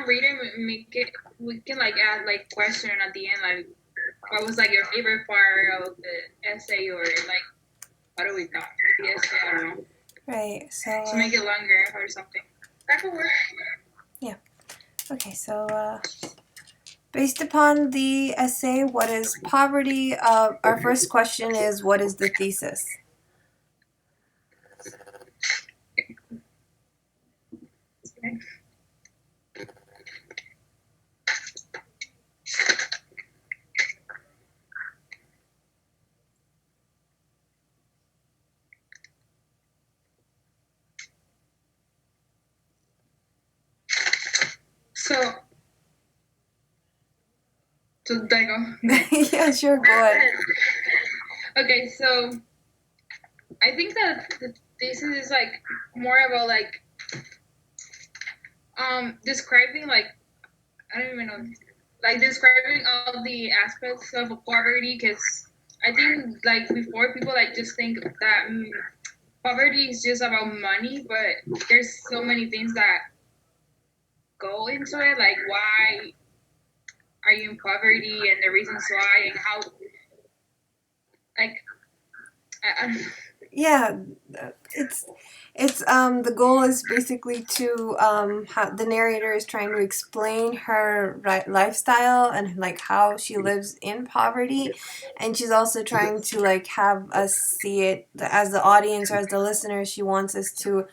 read it and make it, we can like add like question at the end, like what was like your favorite part of the essay, or like what do we thought of the essay? I don't know. Right. So To make it longer or something. That could work. yeah. Okay. So based upon the essay, what is poverty? Our first question is, what is the thesis? Okay. So there you go. Yeah, sure, go ahead. Okay, so I think that the thesis is like more about like describing like, I don't even know, like describing all the aspects of poverty, because I think like before people like just think that poverty is just about money, but there's so many things that go into it, like why are you in poverty and the reasons why and how, like Yeah, it's the goal is basically to how the narrator is trying to explain her lifestyle and like how she lives in poverty, and she's also trying to like have us see it as the audience or as the listener. She wants us to,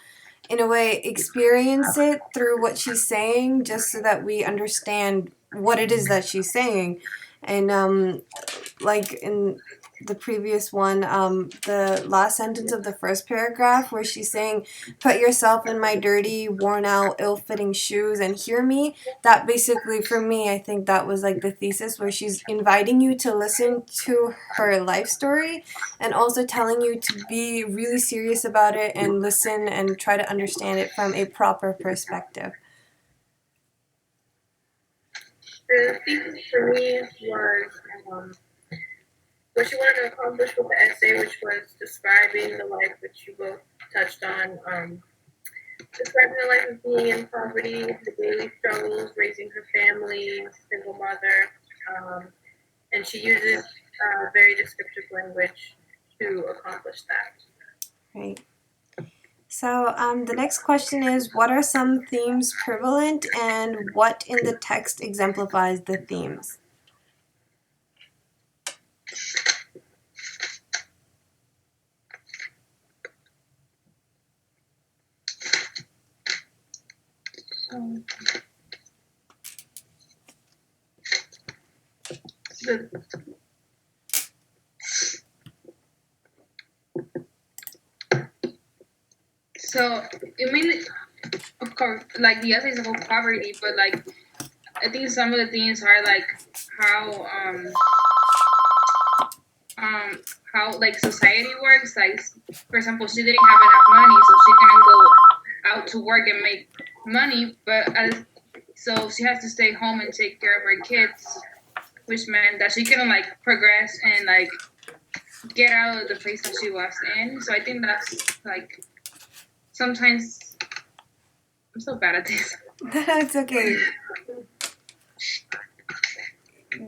in a way, experience it through what she's saying, just so that we understand what it is that she's saying. And like in the previous one, the last sentence of the first paragraph, where she's saying, "Put yourself in my dirty, worn out, ill-fitting shoes and hear me." That basically, for me, I think that was like the thesis, where she's inviting you to listen to her life story, and also telling you to be really serious about it and listen and try to understand it from a proper perspective. The thesis for me was what you wanted to accomplish with the essay, which was describing the life that you both touched on, describing the life of being in poverty, the daily struggles, raising her family, single mother, and she uses very descriptive language to accomplish that. Right. So the next question is, what are some themes prevalent, and what in the text exemplifies the themes? so it mainly, of course, like the essays about poverty, but like I think some of the things are like how um how like society works. Like for example, she didn't have enough money, so she couldn't go out to work and make money, but so she has to stay home and take care of her kids, which meant that she couldn't like progress and like get out of the place that she was in. So I think that's like sometimes I'm so bad at this. It's okay.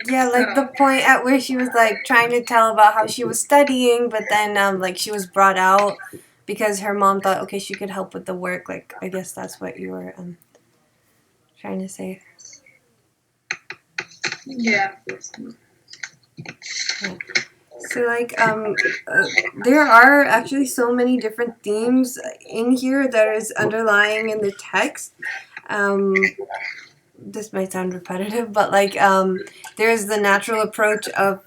Yeah, like the point at where she was like trying to tell about how she was studying, but then like she was brought out because her mom thought, okay, she could help with the work. Like, I guess that's what you were trying to say. Yeah. So like there are actually so many different themes in here that is underlying in the text. This might sound repetitive, but like there's the natural approach of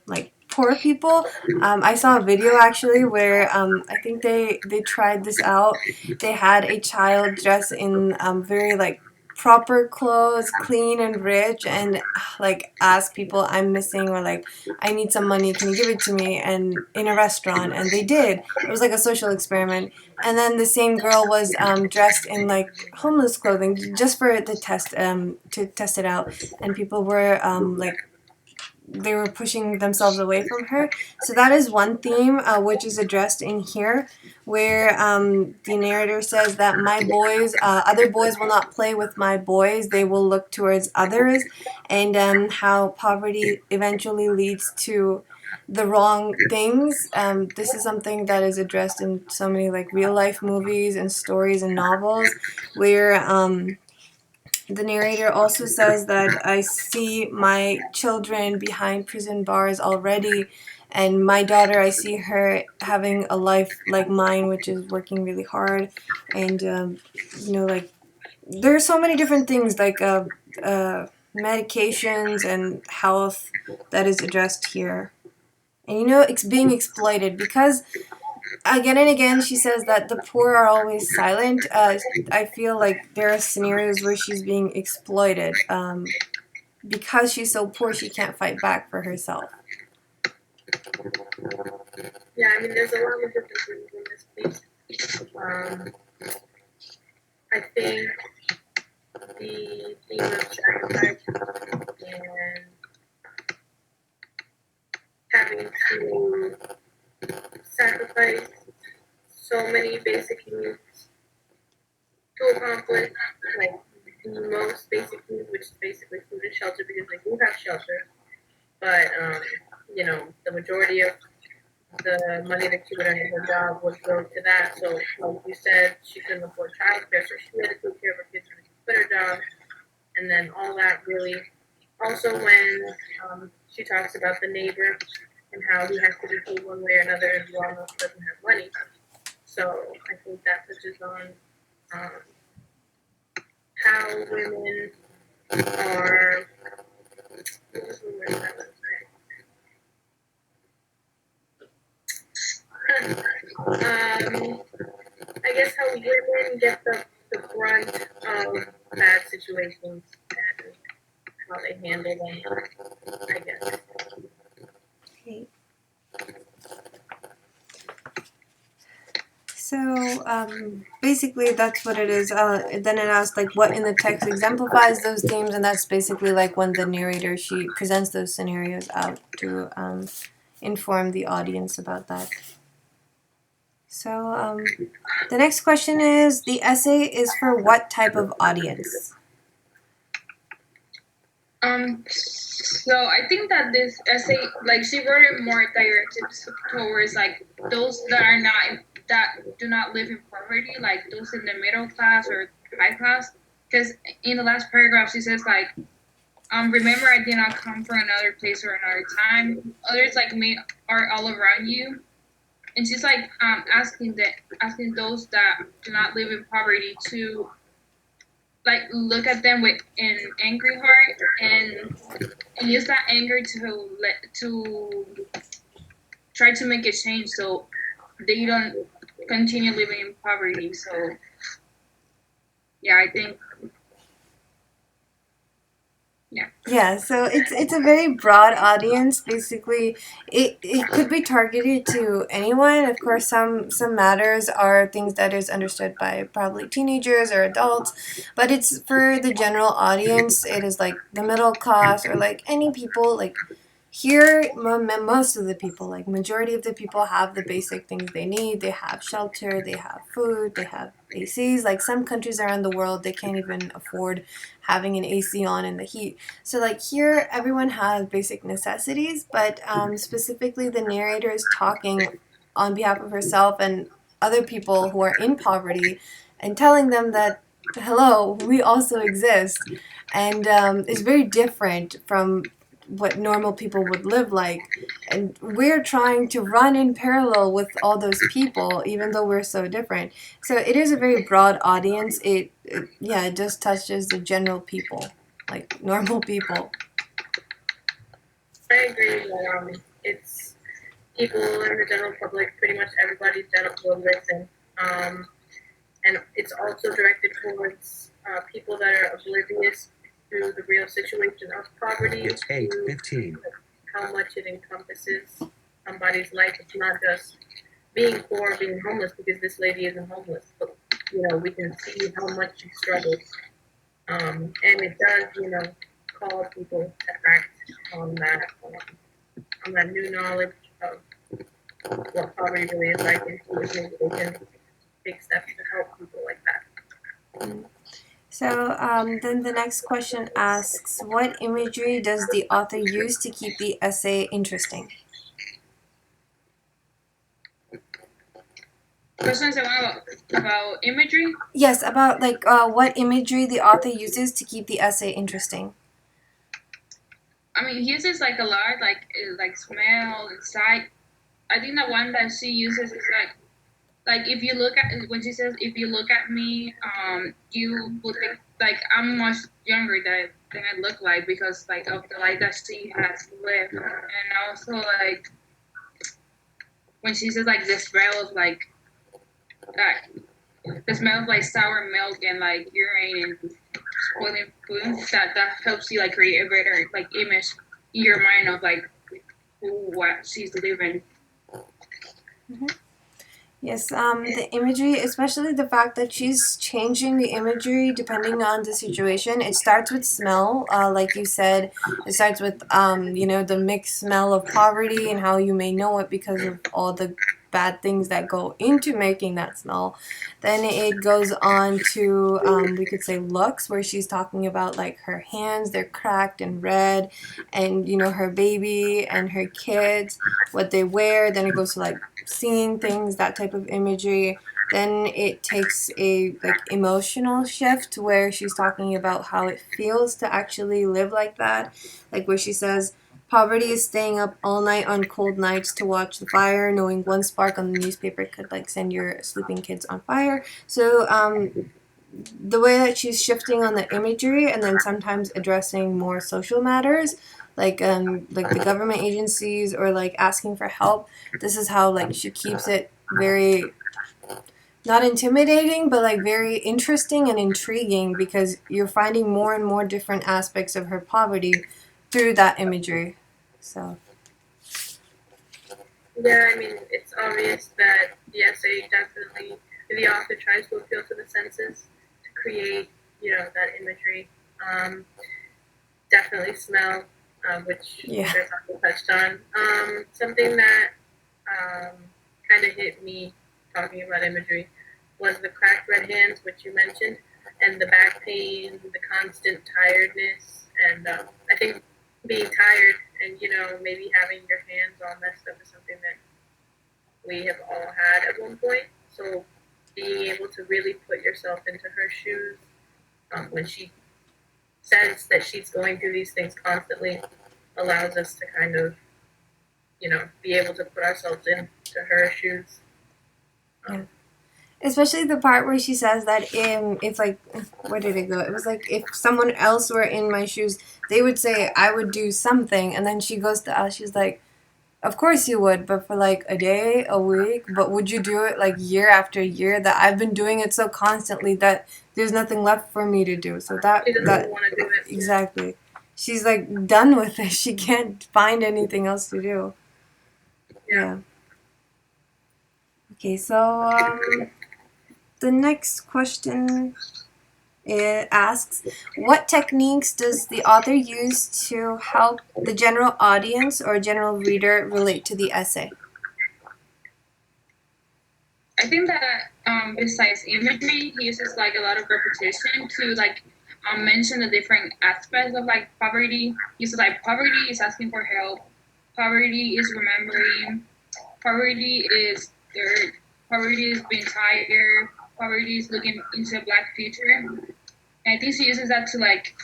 like poor people. I saw a video actually where I think they tried this out. They had a child dressed in very like proper clothes, clean and rich, and like ask people, "I'm missing," or like, "I need some money, can you give it to me?" And in a restaurant, and they did. It was like a social experiment. And then the same girl was dressed in like homeless clothing just for the test, to test it out, and people were like they were pushing themselves away from her. So that is one theme which is addressed in here, where the narrator says that my boys, other boys will not play with my boys, they will look towards others, and how poverty eventually leads to the wrong things. This is something that is addressed in so many like real life movies and stories and novels, where the narrator also says that I see my children behind prison bars already, and my daughter, I see her having a life like mine, which is working really hard. And, like, there are so many different things, like medications and health that is addressed here. And, it's being exploited because again and again she says that the poor are always silent. I feel like there are scenarios where she's being exploited because she's so poor she can't fight back for herself. Yeah, I mean, there's a lot of different things in this piece. I think the theme of sacrifice and having to sacrifice so many basic needs to accomplish, like the most basic need, which is basically food and shelter, because they do have shelter, but the majority of the money that she would earn in her job would go to that. So, like you said, she couldn't afford childcare, so she had to take care of her kids when she quit her job, and then all that really. Also, when she talks about the neighbor and how he has to be paid one way or another, and we all know he doesn't have money. So I think that touches on how women are. I guess how women get the brunt of bad situations and how they handle them, I guess. Okay. So basically that's what it is. Then it asks like what in the text exemplifies those themes, and that's basically like when the narrator, she presents those scenarios out to inform the audience about that. So the next question is, the essay is for what type of audience? So I think that this essay, like, she wrote it more directed towards like those that do not live in poverty, like those in the middle class or high class. Because in the last paragraph she says like, remember I did not come from another place or another time. Others like me are all around you. And she's like asking those that do not live in poverty to like look at them with an angry heart and use that anger to try to make a change so they don't continue living in poverty. So yeah, I think Yeah, so it's a very broad audience. Basically, it could be targeted to anyone. Of course, some matters are things that is understood by probably teenagers or adults, but it's for the general audience. It is like the middle class or like any people like. Here, most of the people, like majority of the people, have the basic things they need. They have shelter, they have food, they have ACs. Like some countries around the world, they can't even afford having an AC on in the heat. So like here, everyone has basic necessities, but specifically the narrator is talking on behalf of herself and other people who are in poverty and telling them that, hello, we also exist. And it's very different from what normal people would live like, and we're trying to run in parallel with all those people even though we're so different. So it is a very broad audience. It just touches the general people, like normal people. I agree that it's people in the general public, pretty much everybody that will listen. And it's also directed towards people that are oblivious to the real situation of poverty. It's 8:15. How much it encompasses somebody's life. It's not just being poor, being homeless, because this lady isn't homeless, but we can see how much she struggles. And it does, call people to act on that new knowledge of what poverty really is like, and see if maybe they can take steps to help people like that. So then the next question asks, what imagery does the author use to keep the essay interesting? Question is about imagery. Yes, about like what imagery the author uses to keep the essay interesting. I mean, he uses like a lot, like smell and sight. I think the one that she uses is like if you look at when she says if you look at me, you would think like I'm much younger than I look like because like of the life that she has lived, and also like when she says like the smell of like that, the smell of like sour milk and like urine and spoiling food, that helps you like create a better like image in your mind of like what she's living. Mm-hmm. Yes, the imagery, especially the fact that she's changing the imagery depending on the situation. It starts with smell, like you said. It starts with, the mixed smell of poverty and how you may know it because of all the bad things that go into making that smell. Then it goes on to, we could say looks, where she's talking about like her hands, they're cracked and red, and her baby and her kids, what they wear. Then it goes to like seeing things, that type of imagery. Then it takes a like emotional shift where she's talking about how it feels to actually live like that, like where she says poverty is staying up all night on cold nights to watch the fire, knowing one spark on the newspaper could like send your sleeping kids on fire. So the way that she's shifting on the imagery and then sometimes addressing more social matters like the government agencies or like asking for help, this is how like she keeps it very not intimidating but like very interesting and intriguing because you're finding more and more different aspects of her poverty through that imagery. So yeah, I mean, it's obvious that the essay definitely, the author tries to appeal to the senses to create, that imagery. Definitely smell, which there's also touched on. Something that kind of hit me talking about imagery was the cracked red hands, which you mentioned, and the back pain, the constant tiredness, and I think being tired and maybe having your hands all messed up is something that we have all had at one point. So being able to really put yourself into her shoes when she says that she's going through these things constantly allows us to kind of be able to put ourselves into her shoes. yeah. Especially the part where she says that if like, where did it go? It was like if someone else were in my shoes, they would say I would do something, and then she goes to us. She's like, "Of course you would, but for like a day, a week. But would you do it like year after year? That I've been doing it so constantly that there's nothing left for me to do. So that She doesn't want to do it. exactly. She's like done with it. She can't find anything else to do. Yeah. Okay, so the next question it asks, what techniques does the author use to help the general audience or general reader relate to the essay? I think that besides imagery, he uses like a lot of repetition to like mention the different aspects of like poverty. He uses like poverty is asking for help, poverty is remembering, poverty is dirt, poverty is being tired, poverty is looking into a black future. And I think she uses that to make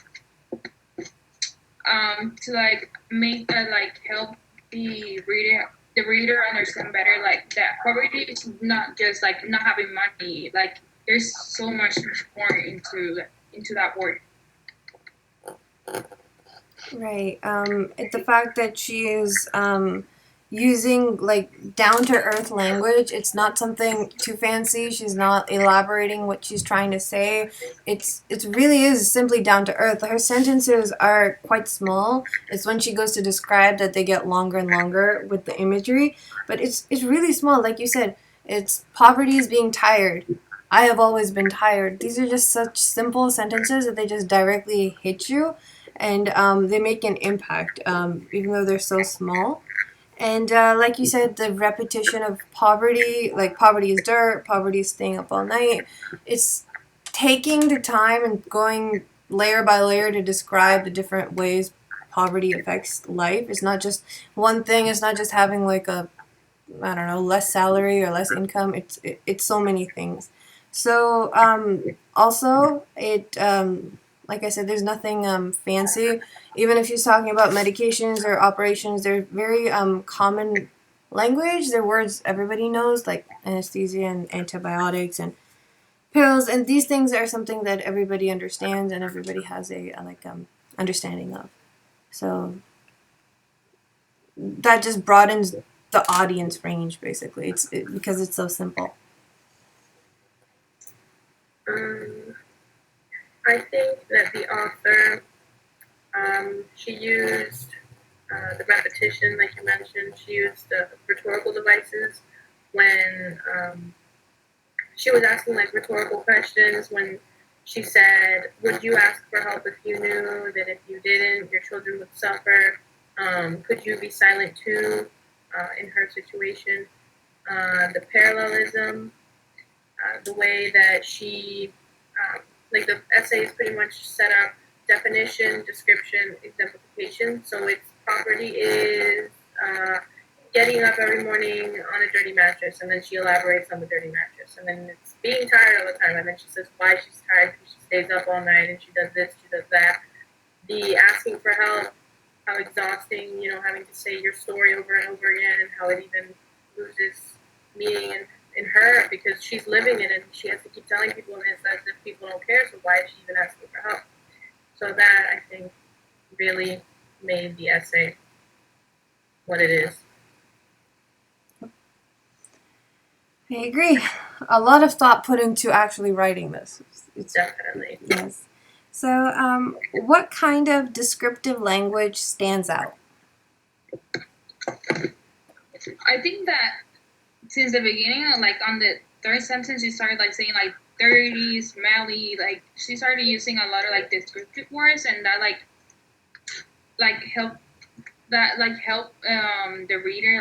like help the reader understand better like that poverty is not just like not having money, like there's so much more into that word. Right. The fact that she is using like down to earth language. It's not something too fancy. She's not elaborating what she's trying to say. It really is simply down to earth. Her sentences are quite small. It's when she goes to describe that they get longer and longer with the imagery. But it's really small. Like you said, it's poverty is being tired. I have always been tired. These are just such simple sentences that they just directly hit you. and they make an impact, even though they're so small. And like you said, the repetition of poverty, like poverty is dirt, poverty is staying up all night. It's taking the time and going layer by layer to describe the different ways poverty affects life. It's not just one thing. It's not just having like a, I don't know, less salary or less income. It's so many things. So also it like I said, there's nothing fancy. Even if she's talking about medications or operations, they're very common language. They're words everybody knows, like anesthesia and antibiotics and pills. And these things are something that everybody understands and everybody has a like understanding of. So that just broadens the audience range, basically. Because it's so simple. I think that the author, she used the repetition, like you mentioned. She used the rhetorical devices when she was asking like rhetorical questions. When she said, "Would you ask for help if you knew that if you didn't, your children would suffer? Could you be silent too?" In her situation, the parallelism, the way that she, like the essay is pretty much set up definition, description, exemplification. So its property is getting up every morning on a dirty mattress, and then she elaborates on the dirty mattress, and then it's being tired all the time, and then she says why she's tired, because she stays up all night and she does this, she does that. The asking for help, how exhausting, having to say your story over and over again, and how it even loses meaning in her because she's living it and she has to keep telling people, and it's as if people don't care, so why is she even asking for help? So that, I think, really made the essay what it is. I agree. A lot of thought put into actually writing this. It's, Definitely. Yes. So, what kind of descriptive language stands out? I think that since the beginning, like on the third sentence, she started like saying like dirty, smelly. Like she started using a lot of like descriptive words, and that help the reader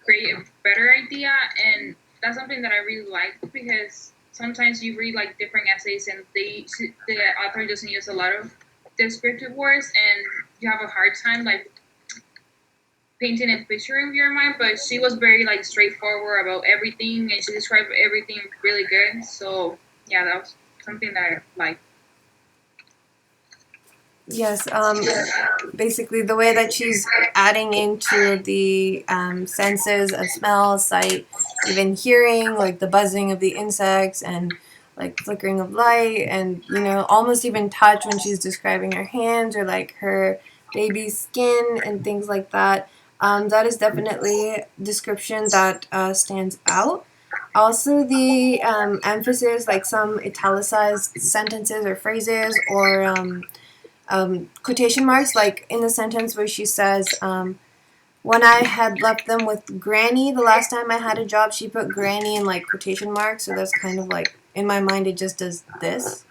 create a better idea. And that's something that I really like, because sometimes you read like different essays and the author doesn't use a lot of descriptive words, and you have a hard time like painting a picture in your mind. But she was very like straightforward about everything, and she described everything really good. So yeah, that was something that I liked. Yes, basically the way that she's adding into the senses of smell, sight, even hearing, like the buzzing of the insects and like flickering of light, and almost even touch when she's describing her hands or like her baby's skin and things like that. That is definitely description that stands out. Also, the emphasis, like some italicized sentences or phrases or quotation marks, like in the sentence where she says, when I had left them with Granny the last time I had a job, she put Granny in like quotation marks, so that's kind of like, in my mind, it just does this.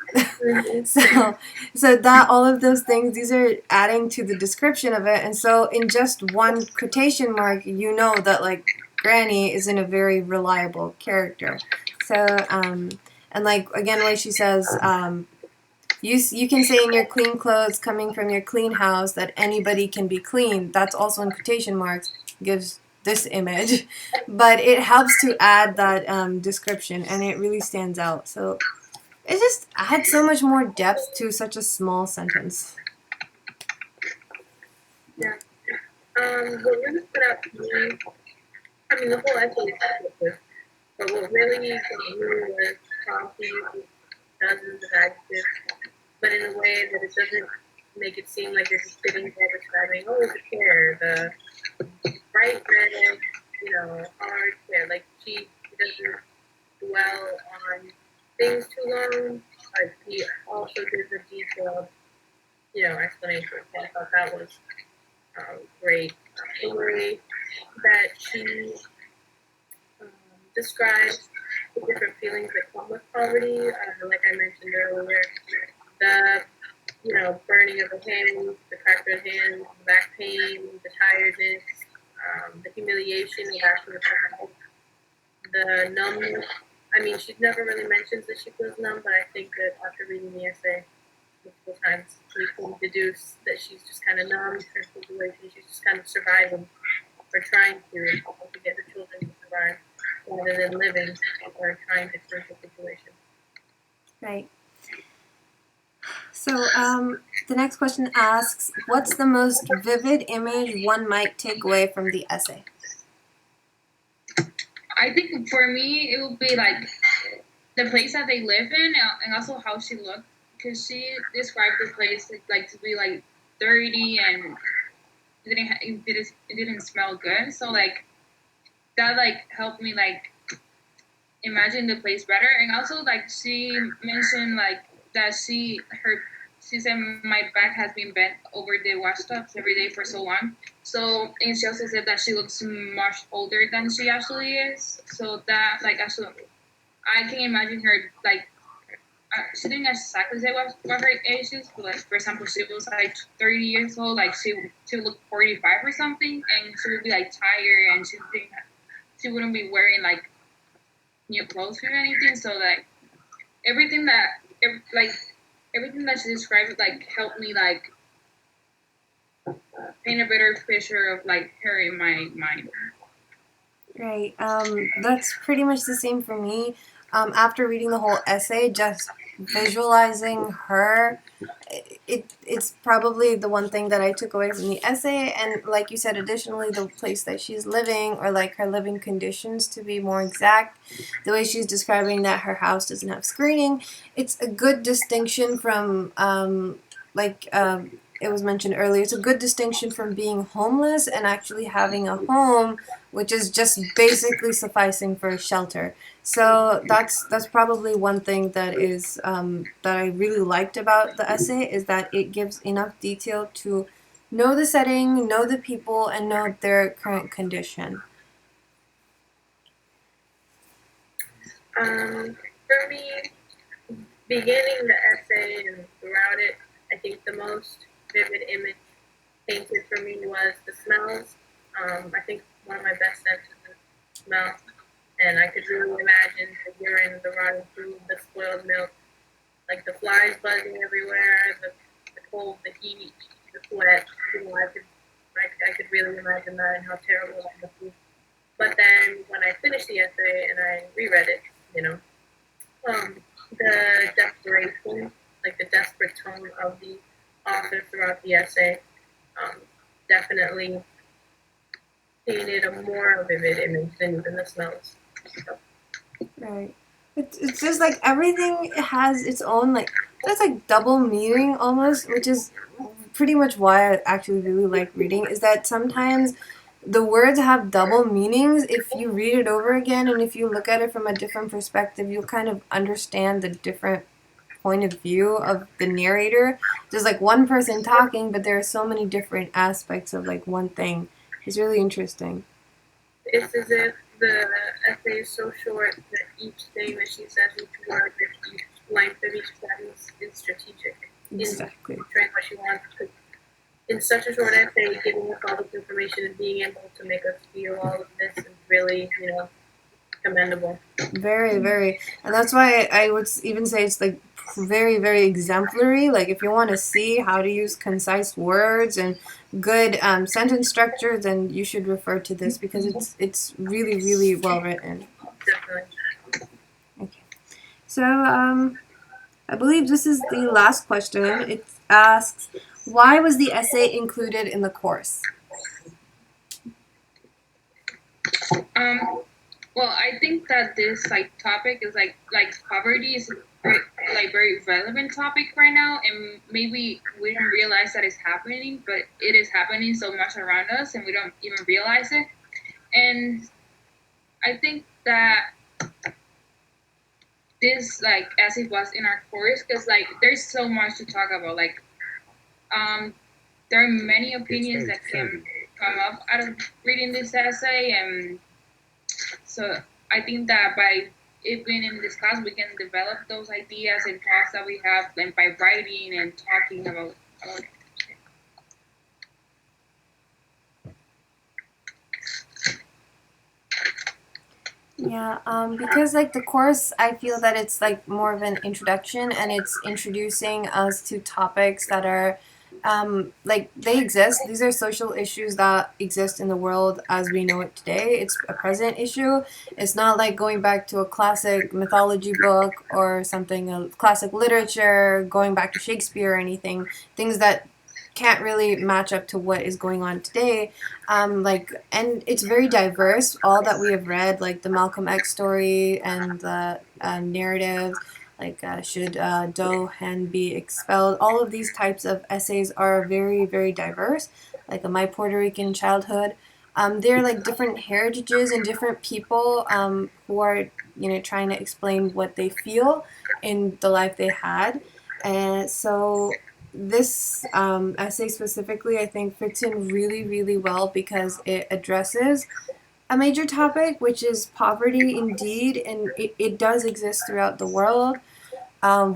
so that all of those things, these are adding to the description of it, and so in just one quotation mark, that like Granny isn't a very reliable character. So and like again, where she says, you can say in your clean clothes coming from your clean house that anybody can be clean. That's also in quotation marks, gives this image. But it helps to add that description, and it really stands out. So it just adds so much more depth to such a small sentence. Yeah. What really stood out to me, I mean, the whole essay is good, but what really got me was how he uses dozens of adjectives, but in a way that it doesn't make it seem like you're just sitting there describing, oh, the chair, the bright red, hard chair. Like she doesn't dwell on things too long, but he also gives a detailed, explanation. And I thought that was great. The way that she describes the different feelings that come with poverty, like I mentioned earlier, the burning of the hands, the cracked red hands, the back pain, the tiredness, the humiliation of asking the child, the numbness. I mean, she never really mentions that she feels numb, but I think that after reading the essay multiple times, we can deduce that she's just kind of numb to her situation. She's just kind of surviving or trying to get her children to survive rather than living or trying to change the situation. Right. So the next question asks, what's the most vivid image one might take away from the essay? I think for me, it would be like the place that they live in and also how she looked. Because she described the place like to be like dirty and it didn't smell good. So like that like helped me like imagine the place better. And also like she mentioned like that she said my back has been bent over the washtubs every day for so long. So and she also said that she looks much older than she actually is. So that like actually I can imagine her like she didn't exactly say what her age is, but like for example, she was like 30 years old, like she would look 45 or something, and she would be like tired, and she wouldn't be wearing like new clothes or anything. So like everything that everything that she described like helped me like paint a better picture of like her in my mind. Right. That's pretty much the same for me. After reading the whole essay, just visualizing her, it's probably the one thing that I took away from the essay. And like you said, additionally, the place that she's living, or like her living conditions to be more exact, the way she's describing that her house doesn't have screening, it's a good distinction from it was mentioned earlier, it's a good distinction from being homeless and actually having a home, which is just basically sufficing for a shelter. So that's probably one thing that is that I really liked about the essay, is that it gives enough detail to know the setting, know the people, and know their current condition. For me, beginning the essay and throughout it, I think the most vivid image painted for me was the smells. I think one of my best senses is smell, and I could really imagine the urine, the rotten food, the spoiled milk, like the flies buzzing everywhere, the cold, the heat, the sweat. I could really imagine that and how terrible that must be. But then when I finished the essay and I reread it, um, the desperation, like the desperate tone of the author throughout the essay, definitely painted a more vivid image than even the smells. So. Right. It's just like everything has its own like, there's like double meaning almost, which is pretty much why I actually really like reading, is that sometimes the words have double meanings. If you read it over again and if you look at it from a different perspective, you'll kind of understand the different point of view of the narrator. There's like one person talking, but there are so many different aspects of like one thing. It's really interesting. It's as if the essay is so short that each thing that she says, each word, each length of each sentence is strategic. Exactly. In trying what she wants. In such a short essay, giving us all this information and being able to make us feel all of this is really, commendable. Very, very. And that's why I would even say it's like very, very exemplary. Like if you want to see how to use concise words and good sentence structure, then you should refer to this, because it's really, really well written. Definitely. Okay. So I believe this is the last question. It asks, why was the essay included in the course? Well, I think that this like topic is like poverty is very relevant topic right now, and maybe we don't realize that it's happening, but it is happening so much around us, and we don't even realize it. And I think that this like as it was in our course, because like there's so much to talk about. Like there are many opinions that can come up out of reading this essay, and so I think that by even in this class we can develop those ideas and thoughts that we have, and by writing and talking about it. Yeah, because like the course, I feel that it's like more of an introduction, and it's introducing us to topics that are, like they exist. These are social issues that exist in the world as we know it today. It's a present issue. It's not like going back to a classic mythology book or something, a classic literature, going back to Shakespeare or anything. Things that can't really match up to what is going on today. And it's very diverse. All that we have read, like the Malcolm X story and the narratives, like should Dohan be expelled? All of these types of essays are very, very diverse. Like My Puerto Rican Childhood. They're like different heritages and different people who are, trying to explain what they feel in the life they had. And so this essay specifically, I think, fits in really, really well because it addresses a major topic, which is poverty indeed, and it does exist throughout the world.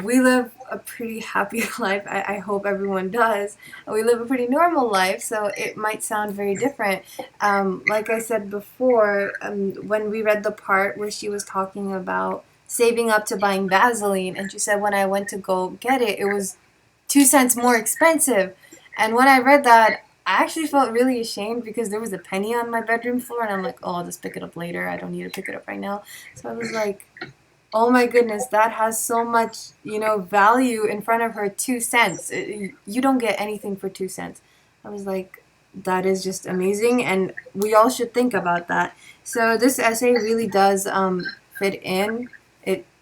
We live a pretty happy life. I hope everyone does. We live a pretty normal life, so it might sound very different. Like I said before, when we read the part where she was talking about saving up to buying Vaseline, and she said when I went to go get it, it was 2 cents more expensive. And when I read that, I actually felt really ashamed because there was a penny on my bedroom floor, and I'm like, oh, I'll just pick it up later. I don't need to pick it up right now. So I was like, oh my goodness, that has so much, value in front of her. 2 cents. You don't get anything for 2 cents. I was like, that is just amazing, and we all should think about that. So this essay really does fit in.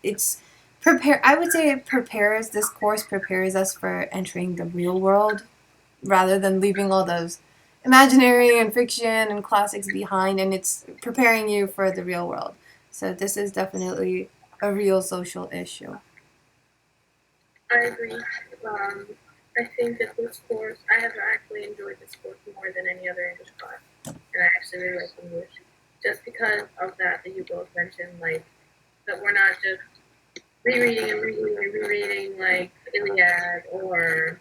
It's prepare. I would say it prepares. This course prepares us for entering the real world rather than leaving all those imaginary and fiction and classics behind, and it's preparing you for the real world. So this is definitely a real social issue. I agree. Um, I think that this course, I have actually enjoyed this course more than any other English class, and I actually really like English, just because of that you both mentioned, like that we're not just rereading and rereading and rereading like Iliad or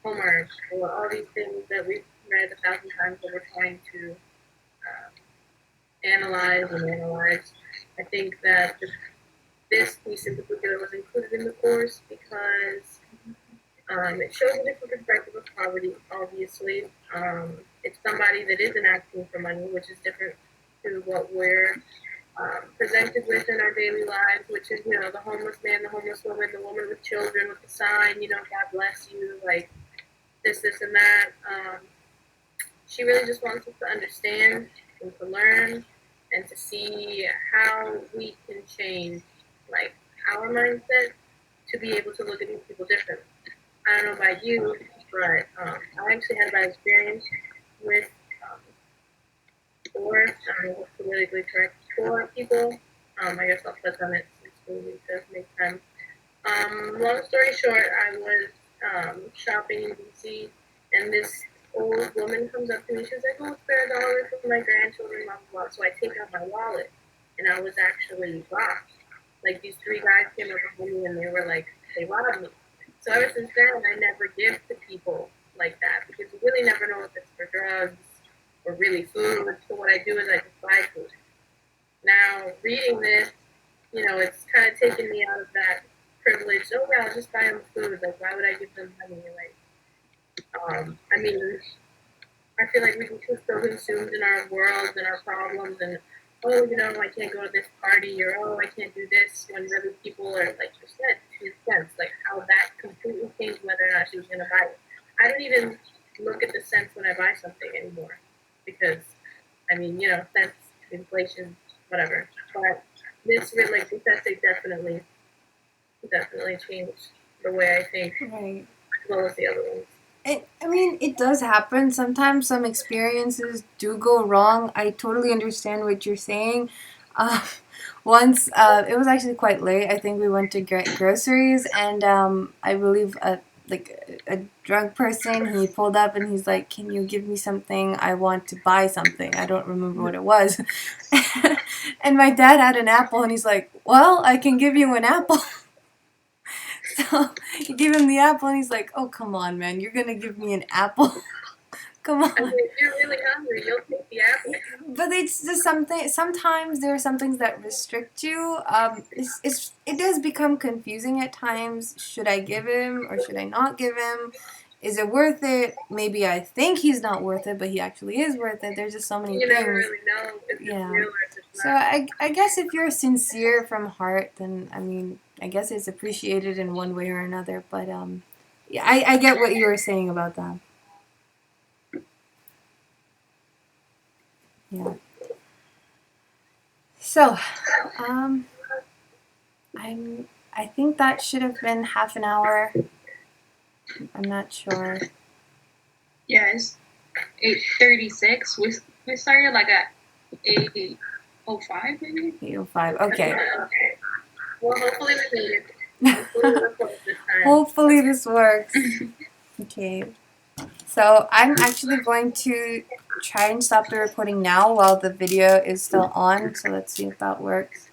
Homer or all these things that we've read 1,000 times that we're trying to uh, analyze and analyze. I think that this piece in particular was included in the course because it shows a different perspective of poverty, obviously. It's somebody that isn't asking for money, which is different to what we're presented with in our daily lives, which is, the homeless man, the homeless woman, the woman with children with the sign, God bless you, like this, and that. She really just wants us to understand and to learn and to see how we can change, like, our mindset to be able to look at these people differently. I don't know about you, but I actually had a bad experience with poor, politically correct poor people. I guess I'll touch on it since we need to make time. Long story short, I was shopping in DC, and this old woman comes up to me. She's like, "Oh, spare $1 for my grandchildren, blah blah blah." So I take out my wallet, and I was actually robbed. Like these three guys came up behind me, and they were like, they robbed me. So ever since then, I never give to people like that because you really never know if it's for drugs or really food. So what I do is I just buy food. Now, reading this, it's kind of taken me out of that privilege. Oh, yeah, I'll just buy them food. Like, why would I give them money? Like, I mean, I feel like we can get so consumed in our worlds and our problems and, oh, I can't go to this party or, oh, I can't do this when other people are, like you said, 2 cents. Like, how that completely changed whether or not she was going to buy it. I don't even look at the cents when I buy something anymore because, cents, inflation, whatever. But this really, like, this essay definitely changed the way I think, Right. as well as the other ones. I mean, it does happen. Sometimes some experiences do go wrong. I totally understand what you're saying. Uh, Once, it was actually quite late. I think we went to get groceries, and I believe like a drug person. He pulled up and he's like, "Can you give me something? I want to buy something." I don't remember what it was. And my dad had an apple, and he's like, "Well, I can give you an apple." So you give him the apple, and he's like, "Oh, come on, man, you're gonna give me an apple? Come I on." mean, if you're really hungry, you'll take the apple. But it's just something. Sometimes there are some things that restrict you. It does become confusing at times. Should I give him or should I not give him? Is it worth it? Maybe I think he's not worth it, but he actually is worth it. There's just so many You things. never really know if it's Yeah. real or if it's So not. I guess if you're sincere from heart, then I mean I guess it's appreciated in one way or another. But yeah, I get what you were saying about that. Yeah. So, I think that should have been half an hour. I'm not sure. Yeah, it's 8:36. We started like at 8:05 maybe. 8:05. Okay. Well, hopefully we made it. Hopefully we'll close this time. Hopefully this works. Okay. So I'm actually going to try and stop the recording now while the video is still on. So let's see if that works.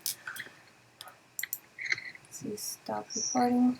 Let's see, stop recording.